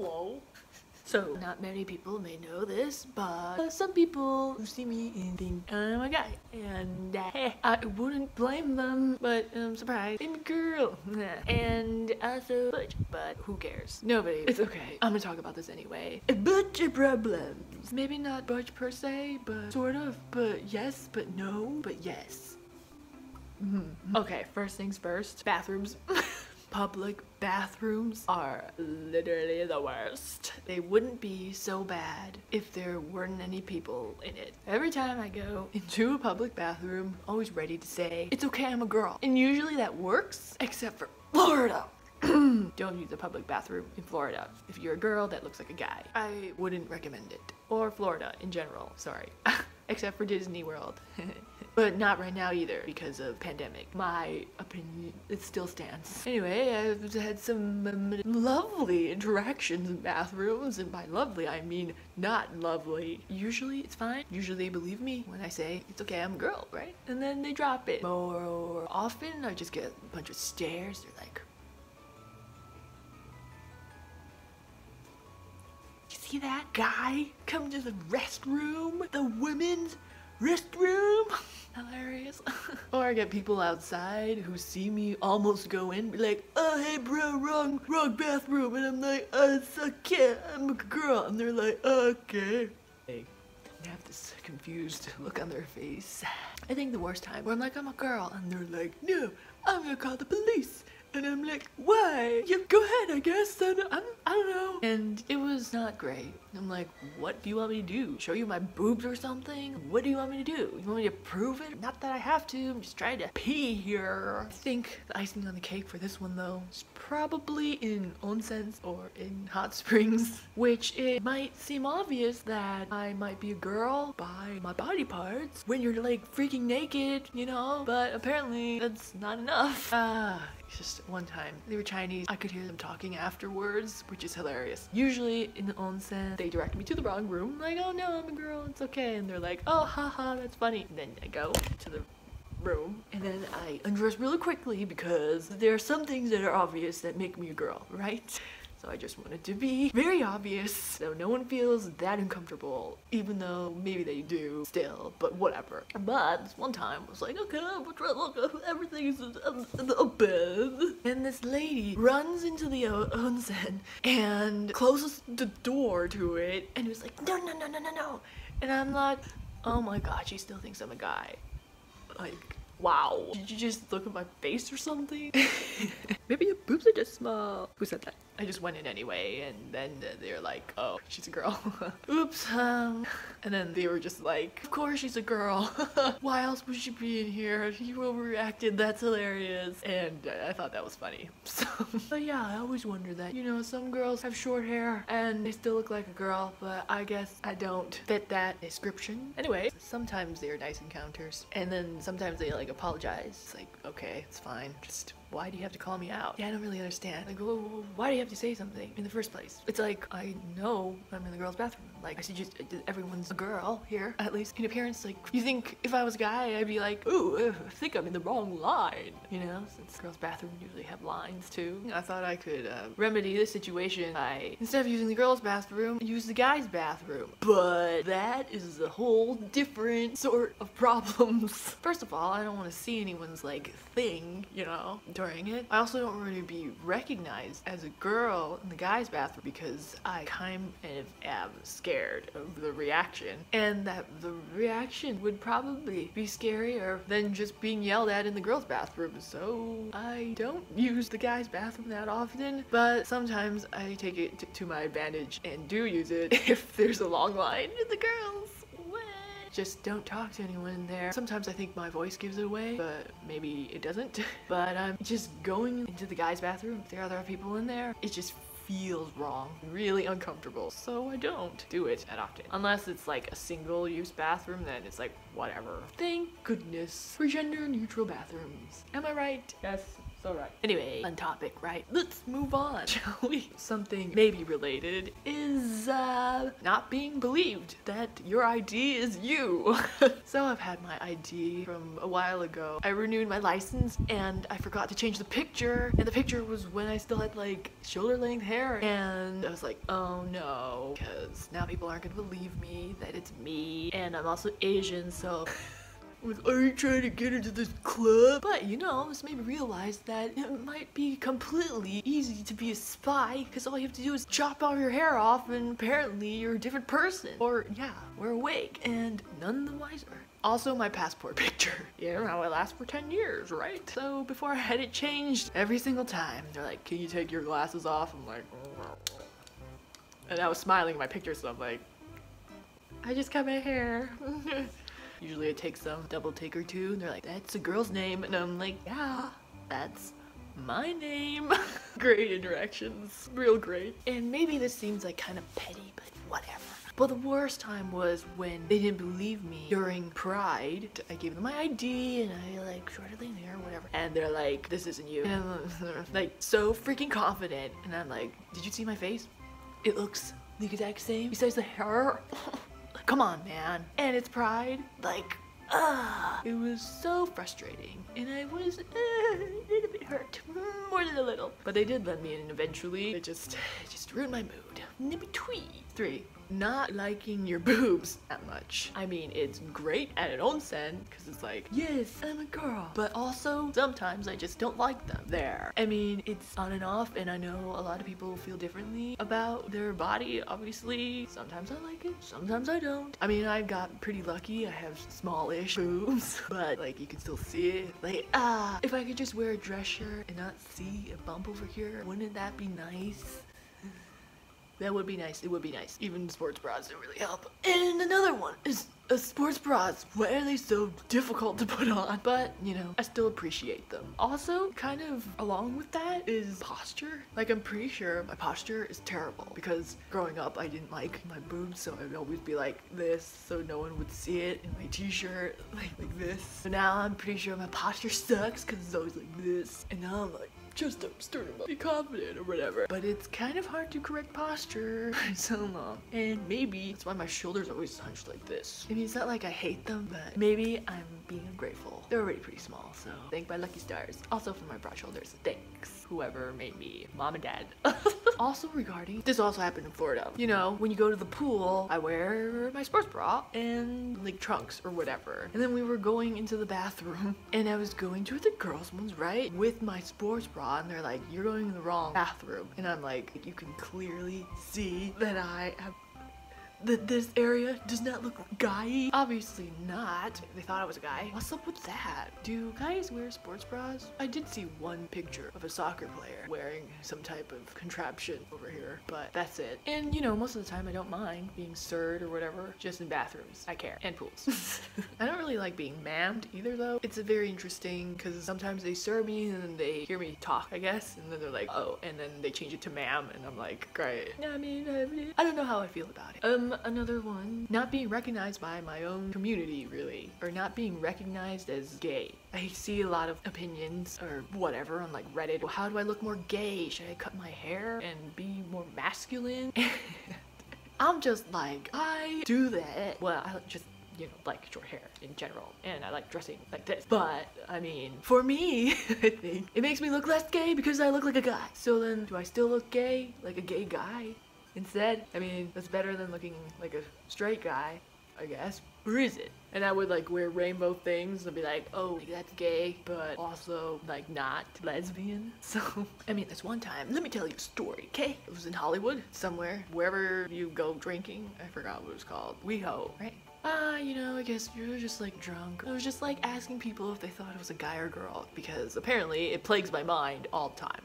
Hello. So, not many people may know this, but some people who see me and think I'm a guy. And I wouldn't blame them, but surprise, I'm a girl. And also Butch, but who cares? Nobody. It's okay. I'm gonna talk about this anyway. Butch problems. Maybe not Butch per se, but sort of. But yes, but no, but yes. Okay, first things first. Bathrooms. Public bathrooms are literally the worst. They wouldn't be so bad if there weren't any people in it. Every time I go into a public bathroom, always ready to say, it's okay, I'm a girl. And usually that works, except for Florida. Don't use a public bathroom in Florida. If you're a girl that looks like a guy, I wouldn't recommend it. Or Florida in general, sorry. Except for Disney World. But not right now either because of pandemic. My opinion, it still stands. Anyway, I've had some lovely interactions in bathrooms, and by lovely I mean not lovely. Usually it's fine. Usually they believe me when I say it's okay, I'm a girl, right? And then they drop it. More often I just get a bunch of stares. They're like, you see that guy come to the restroom? The women's restroom? Hilarious. Or I get people outside who see me almost go in, be like, oh hey bro, wrong bathroom, and I'm like, oh it's okay, I'm a girl, and they're like, okay. They have this confused look on their face. I think the worst time where I'm like, I'm a girl, and they're like, no, I'm gonna call the police. And I'm like, why? Yeah, go ahead, I guess. I don't know. And it was not great. I'm like, what do you want me to do? Show you my boobs or something? What do you want me to do? You want me to prove it? Not that I have to. I'm just trying to pee here. I think the icing on the cake for this one, though, is probably in onsens or in hot springs, which it might seem obvious that I might be a girl by my body parts when you're like freaking naked, you know? But apparently that's not enough. Just one time, they were Chinese. I could hear them talking afterwards, which is hilarious. Usually in the onsen, they direct me to the wrong room. Like, oh no, I'm a girl, it's okay. And they're like, oh haha, that's funny. And then I go to the room and then I undress really quickly because there are some things that are obvious that make me a girl, right? So I just want it to be very obvious so no one feels that uncomfortable, even though maybe they do still, but whatever. But this one time I was like, okay, I'm gonna try to look, everything is open. And this lady runs into the onsen and closes the door to it and was like, no. And I'm like, oh my god, she still thinks I'm a guy. Like, wow. Did you just look at my face or something? Maybe your boobs are just small. Who said that? I just went in anyway, and then they're like, oh, she's a girl. Oops. And then they were just like, of course she's a girl. Why else would she be in here? You overreacted, that's hilarious. And I thought that was funny. So, but yeah, I always wonder that, you know, some girls have short hair and they still look like a girl, but I guess I don't fit that description. Anyway, sometimes they're nice encounters, and then sometimes they like apologize. It's like, okay, it's fine. Just why do you have to call me out? Yeah, I don't really understand. Like, well, why do you have to say something in the first place? It's like, I know I'm in the girls' bathroom. Like, I suggest everyone's a girl here, at least in appearance. Like, you think if I was a guy, I'd be like, ooh, I think I'm in the wrong line. You know, since girls' bathrooms usually have lines too. I thought I could remedy this situation by, instead of using the girls' bathroom, use the guys' bathroom. But that is a whole different sort of problems. First of all, I don't want to see anyone's like thing, you know, during it. I also don't want to be recognized as a girl in the guys' bathroom because I kind of am scared of the reaction, and that the reaction would probably be scarier than just being yelled at in the girls' bathroom. So I don't use the guys' bathroom that often, but sometimes I take it to my advantage and do use it if there's a long line in the girls'. Just don't talk to anyone in there. Sometimes I think my voice gives it away, but maybe it doesn't. But I'm just going into the guys' bathroom. If there are other people in there, it just feels wrong, really uncomfortable. So I don't do it that often. Unless it's like a single-use bathroom, then it's like, whatever. Thank goodness for gender-neutral bathrooms. Am I right? Yes. So right. Anyway, on topic, right? Let's move on, shall we? Something maybe related is not being believed that your ID is you. So I've had my ID from a while ago. I renewed my license and I forgot to change the picture, and the picture was when I still had like shoulder length hair, and I was like, oh no, because now people aren't gonna believe me that it's me, and I'm also Asian, so are you trying to get into this club? But you know, this made me realize that it might be completely easy to be a spy, because all you have to do is chop all your hair off and apparently you're a different person. Or yeah, wear a wig and none the wiser. Also, my passport picture. You know how it lasts for 10 years, right? So before I had it changed, every single time they're like, can you take your glasses off? I'm like, and I was smiling in my picture, so I'm like, I just cut my hair. Usually it takes some double take or two, and they're like, that's a girl's name, and I'm like, yeah, that's my name. Great interactions, real great. And maybe this seems like kind of petty, but whatever. But the worst time was when they didn't believe me during Pride. I gave them my ID and I like shorted length hair or whatever, and they're like, this isn't you. And I'm like so freaking confident, and I'm like, did you see my face? It looks the exact same besides the hair. Come on, man. And it's Pride. Like, it was so frustrating. And I was a little bit hurt. More than a little. But they did let me in eventually. It just ruined my mood. Nippy twee. 3. Not liking your boobs that much. I mean, it's great at its own sense, because it's like, yes, I'm a girl. But also, sometimes I just don't like them. There. I mean, it's on and off, and I know a lot of people feel differently about their body, obviously. Sometimes I like it, sometimes I don't. I mean, I got pretty lucky. I have smallish boobs, but like, you can still see it. Like, if I could just wear a dress shirt and not see a bump over here, wouldn't that be nice? That would be nice. It would be nice. Even sports bras don't really help. And another one is sports bras. Why are they so difficult to put on? But, you know, I still appreciate them. Also, kind of along with that is posture. Like, I'm pretty sure my posture is terrible because growing up, I didn't like my boobs, so I'd always be like this so no one would see it in my t-shirt, like this. So now I'm pretty sure my posture sucks because it's always like this. And now I'm like, just starting to be confident or whatever. But it's kind of hard to correct posture for so long. And maybe that's why my shoulders are always hunched like this. I mean, it's not like I hate them, but maybe I'm being ungrateful. They're already pretty small, so thank my lucky stars. Also for my broad shoulders, thanks whoever made me, mom and dad. Also regarding, this also happened in Florida. You know, when you go to the pool, I wear my sports bra and like trunks or whatever. And then we were going into the bathroom and I was going to the girls' ones, right? With my sports bra, and they're like, you're going in the wrong bathroom. And I'm like, you can clearly see that I have that this area does not look guy-y. Obviously not. They thought I was a guy. What's up with that? Do guys wear sports bras? I did see one picture of a soccer player wearing some type of contraption over here, but that's it. And you know, most of the time I don't mind being served or whatever, just in bathrooms. I care. And pools. I don't really like being mammed either though. It's a very interesting, because sometimes they serve me and then they hear me talk, I guess, and then they're like, oh, and then they change it to ma'am, and I'm like, great. I mean, I don't know how I feel about it. Another one, not being recognized by my own community, really, or not being recognized as gay. I see a lot of opinions or whatever on like Reddit. Well, how do I look more gay? Should I cut my hair and be more masculine? I'm just like, I do that. Well, I just, you know, like short hair in general, and I like dressing like this. But I mean, for me, I think it makes me look less gay because I look like a guy. So then, do I still look gay, like a gay guy? Instead, I mean, that's better than looking like a straight guy, I guess. Or is it? And I would like wear rainbow things and be like, oh, like, that's gay, but also like not lesbian. So, I mean, this one time, let me tell you a story, okay? It was in Hollywood, somewhere, wherever you go drinking. I forgot what it was called. Whoo, right? You know, I guess you're just like drunk. I was just like asking people if they thought it was a guy or girl, because apparently it plagues my mind all the time.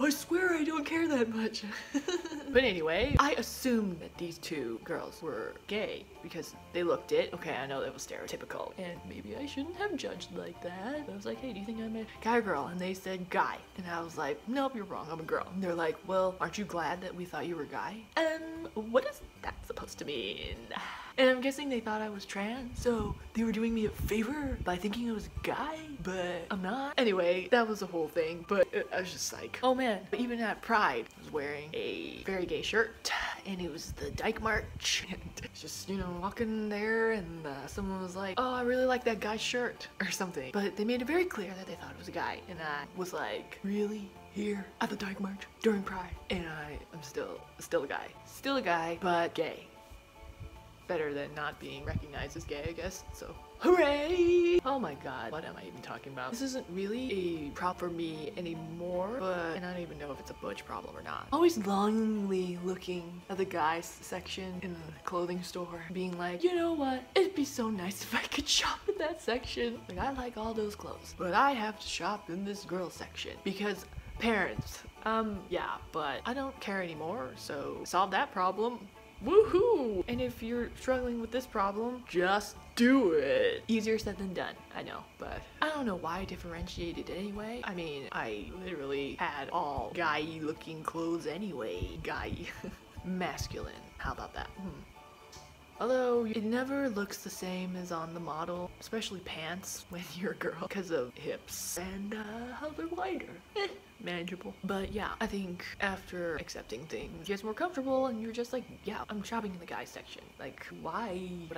I swear I don't care that much. But anyway, I assumed that these two girls were gay because they looked it. Okay, I know that was stereotypical, and maybe I shouldn't have judged like that. I was like, hey, do you think I'm a guy or girl? And they said guy. And I was like, nope, you're wrong, I'm a girl. And they're like, well, aren't you glad that we thought you were a guy? What is that supposed to mean? And I'm guessing they thought I was trans, so they were doing me a favor by thinking I was a guy, but I'm not. Anyway, that was the whole thing, but I was just like, oh man. But even at Pride, I was wearing a very gay shirt, and it was the Dyke March, and just, you know, walking there, and someone was like, oh, I really like that guy's shirt, or something. But they made it very clear that they thought it was a guy, and I was like, really? Here at the Dyke March during Pride? And I'm still a guy. Still a guy, but gay. Better than not being recognized as gay, I guess, so hooray! Oh my god, what am I even talking about? This isn't really a problem for me anymore, but and I don't even know if it's a Butch problem or not. Always longingly looking at the guys section in the clothing store, being like, you know what, it'd be so nice if I could shop in that section. Like, I like all those clothes, but I have to shop in this girl section because parents. Yeah, but I don't care anymore, so solve that problem. Woohoo! And if you're struggling with this problem, just do it. Easier said than done, I know, but I don't know why I differentiated anyway. I mean, I literally had all guy-y looking clothes anyway. Guy. Masculine. How about that? Although it never looks the same as on the model, especially pants when you're a girl, because of hips and how they're wider. Manageable. But yeah, I think after accepting things, it gets more comfortable and you're just like, yeah, I'm shopping in the guys section. Like, why did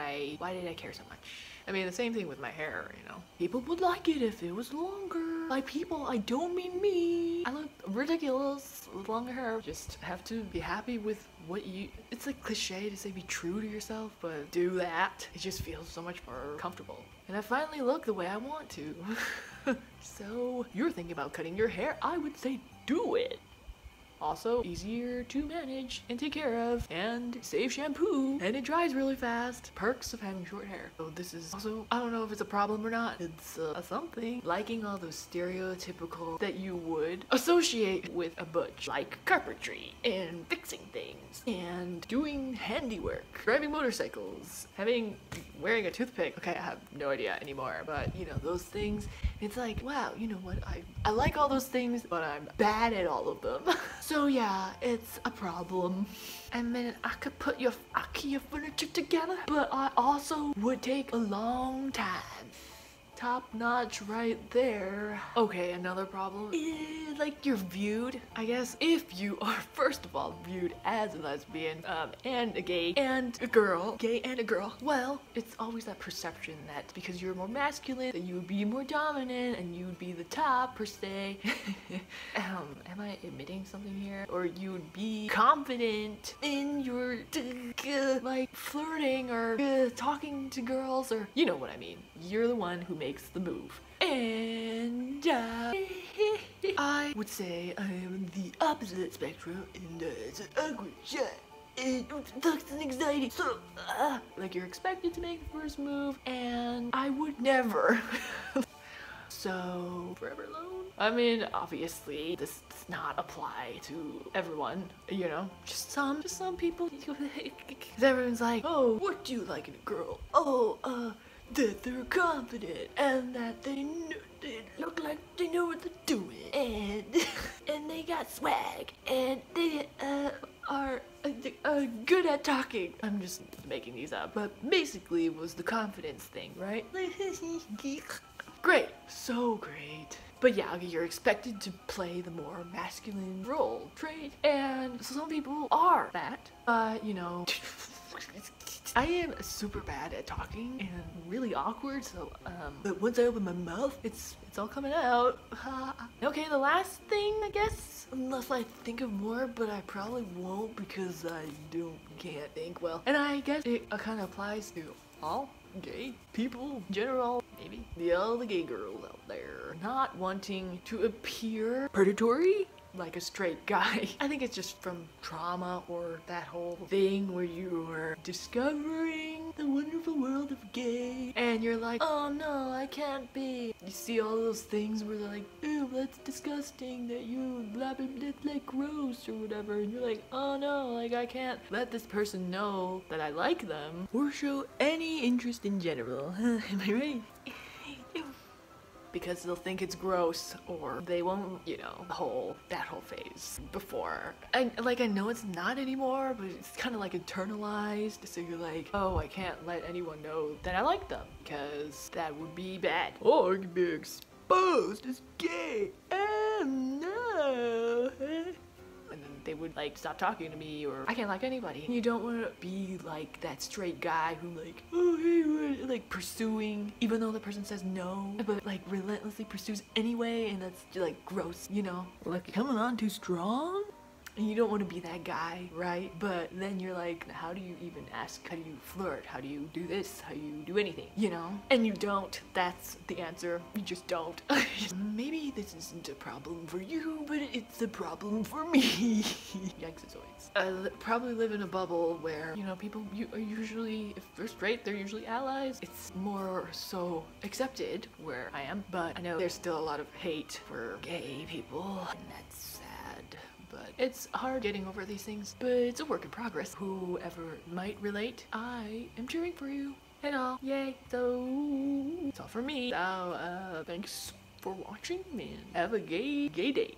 I care so much? I mean, the same thing with my hair, you know. People would like it if it was longer. By people, I don't mean me. I look ridiculous with longer hair. Just have to be happy with what you... It's like cliche to say be true to yourself, but do that. It just feels so much more comfortable. And I finally look the way I want to. So, you're thinking about cutting your hair, I would say do it. Also, easier to manage and take care of, and save shampoo, and it dries really fast. Perks of having short hair. So this is also, I don't know if it's a problem or not. It's something. Liking all those stereotypical that you would associate with a butch, like carpentry, and fixing things, and doing handiwork, driving motorcycles, wearing a toothpick. Okay, I have no idea anymore, but you know, those things. It's like, wow, you know what, I like all those things, but I'm bad at all of them. So yeah, it's a problem. I mean, I could put your IKEA furniture together, but I also would take a long time. Top notch right there. Okay, another problem is like you're viewed, I guess, if you are first of all viewed as a lesbian, and a gay and a girl, well, it's always that perception that because you're more masculine, that you would be more dominant and you would be the top per se. Am I admitting something here? Or you would be confident in your like flirting or talking to girls, or you know what I mean. You're the one who makes the move. And I would say I am the opposite spectrum, and it's an awkward shot. It sucks and anxiety. So, like you're expected to make the first move, and I would never. So, forever alone? I mean, obviously, this does not apply to everyone, you know? Just some people. Because everyone's like, oh, what do you like in a girl? Oh, that they're confident, and that they look like they know what they're doing, and they got swag, and they are good at talking. I'm just making these up, but basically it was the confidence thing, right? Great, so great. But yeah, you're expected to play the more masculine role, trait, and some people are that, you know. I am super bad at talking and really awkward, so but once I open my mouth, it's all coming out. Okay, the last thing, I guess, unless I think of more, but I probably won't because I can't think well. And I guess it kind of applies to all gay people in general, maybe. All the gay girls out there not wanting to appear predatory like a straight guy. I think it's just from trauma or that whole thing where you're discovering the wonderful world of gay and you're like, oh no, I can't be. You see all those things where they're like, ew, that's disgusting that you blah blah blah, like gross or whatever, and you're like, oh no, like I can't let this person know that I like them or show any interest in general. Am I right? Because they'll think it's gross or they won't, you know, that whole phase before. I know it's not anymore, but it's kind of like internalized. So you're like, oh, I can't let anyone know that I like them because that would be bad. Or I could be exposed as gay. Oh no. And then they would like stop talking to me, or I can't like anybody. You don't want to be like that straight guy who like, oh hey, what? Like pursuing even though the person says no, but like relentlessly pursues anyway, and that's like gross, you know, like coming on too strong. And you don't want to be that guy, right? But then you're like, how do you even ask? How do you flirt? How do you do this? How do you do anything? You know? And you don't. That's the answer. You just don't. Maybe this isn't a problem for you, but it's a problem for me. Yikes-oids. I probably live in a bubble where, you know, people are usually, if they're straight, they're usually allies. It's more so accepted where I am, but I know there's still a lot of hate for gay people, and that's sad. But it's hard getting over these things, but it's a work in progress. Whoever might relate, I am cheering for you and all. Yay. So it's all for me. So thanks for watching and have a gay day.